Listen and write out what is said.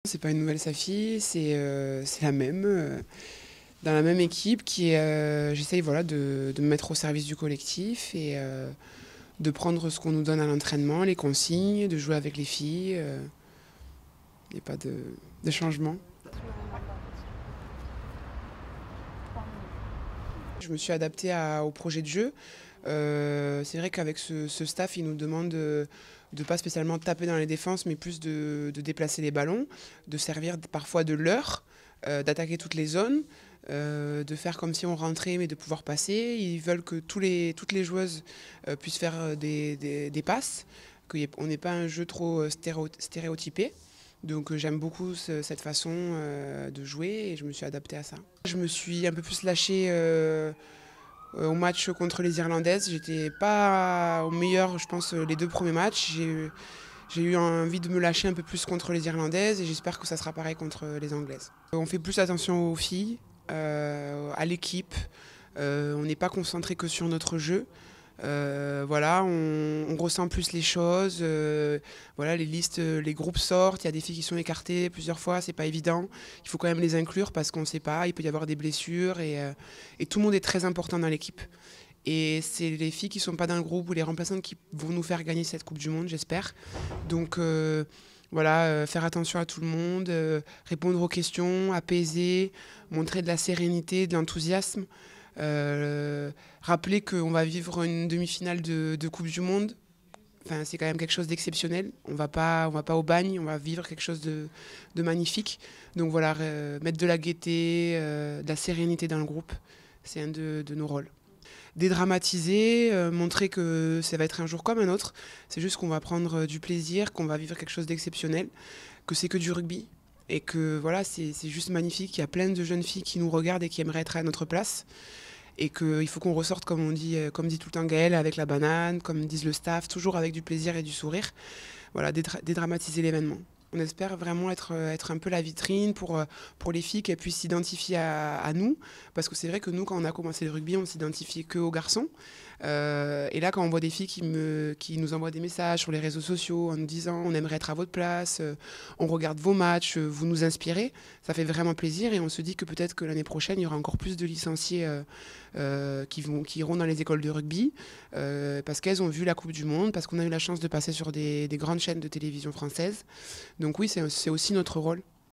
C'est pas une nouvelle Safi, c'est la même, dans la même équipe j'essaye voilà, de me mettre au service du collectif et de prendre ce qu'on nous donne à l'entraînement, les consignes, de jouer avec les filles. Il n'y a pas de changement. Je me suis adaptée au projet de jeu. C'est vrai qu'avec ce staff, il nous demande de ne pas spécialement taper dans les défenses, mais plus de déplacer les ballons, de servir parfois de leurre, d'attaquer toutes les zones, de faire comme si on rentrait, mais de pouvoir passer. Ils veulent que toutes les joueuses puissent faire des passes, qu'on n'ait pas un jeu trop stéréotypé. Donc j'aime beaucoup cette façon de jouer et je me suis adaptée à ça. Je me suis un peu plus lâchée au match contre les Irlandaises. J'étais pas au meilleur, je pense, les 2 premiers matchs. J'ai eu envie de me lâcher un peu plus contre les Irlandaises et j'espère que ça sera pareil contre les Anglaises. On fait plus attention aux filles, à l'équipe. On n'est pas concentré que sur notre jeu. Voilà, on ressent plus les choses. Voilà, les listes, les groupes sortent. Il y a des filles qui sont écartées plusieurs fois, c'est pas évident. Il faut quand même les inclure parce qu'on ne sait pas, il peut y avoir des blessures et tout le monde est très important dans l'équipe. Et c'est les filles qui ne sont pas dans le groupe ou les remplaçantes qui vont nous faire gagner cette Coupe du Monde, j'espère. Donc voilà, faire attention à tout le monde, répondre aux questions, apaiser, montrer de la sérénité, de l'enthousiasme. Rappeler qu'on va vivre une demi-finale de Coupe du Monde. Enfin, c'est quand même quelque chose d'exceptionnel. On va pas au bagne, on va vivre quelque chose de magnifique. Donc voilà, mettre de la gaieté, de la sérénité dans le groupe, c'est un de nos rôles. Dédramatiser, montrer que ça va être un jour comme un autre. C'est juste qu'on va prendre du plaisir, qu'on va vivre quelque chose d'exceptionnel, que c'est que du rugby. Et que voilà, c'est juste magnifique. Il y a plein de jeunes filles qui nous regardent et qui aimeraient être à notre place. Et qu'il faut qu'on ressorte, comme dit tout le temps Gaëlle, avec la banane, comme disent le staff, toujours avec du plaisir et du sourire. Voilà, dédramatiser l'événement. On espère vraiment être un peu la vitrine pour les filles, qu'elles puissent s'identifier à nous. Parce que c'est vrai que nous, quand on a commencé le rugby, on s'identifiait qu'aux garçons. Et là, quand on voit des filles qui nous envoient des messages sur les réseaux sociaux en nous disant on aimerait être à votre place, on regarde vos matchs, vous nous inspirez, ça fait vraiment plaisir et on se dit que peut-être que l'année prochaine, il y aura encore plus de licenciés qui iront dans les écoles de rugby parce qu'elles ont vu la Coupe du Monde, parce qu'on a eu la chance de passer sur des grandes chaînes de télévision françaises. Donc oui, c'est aussi notre rôle.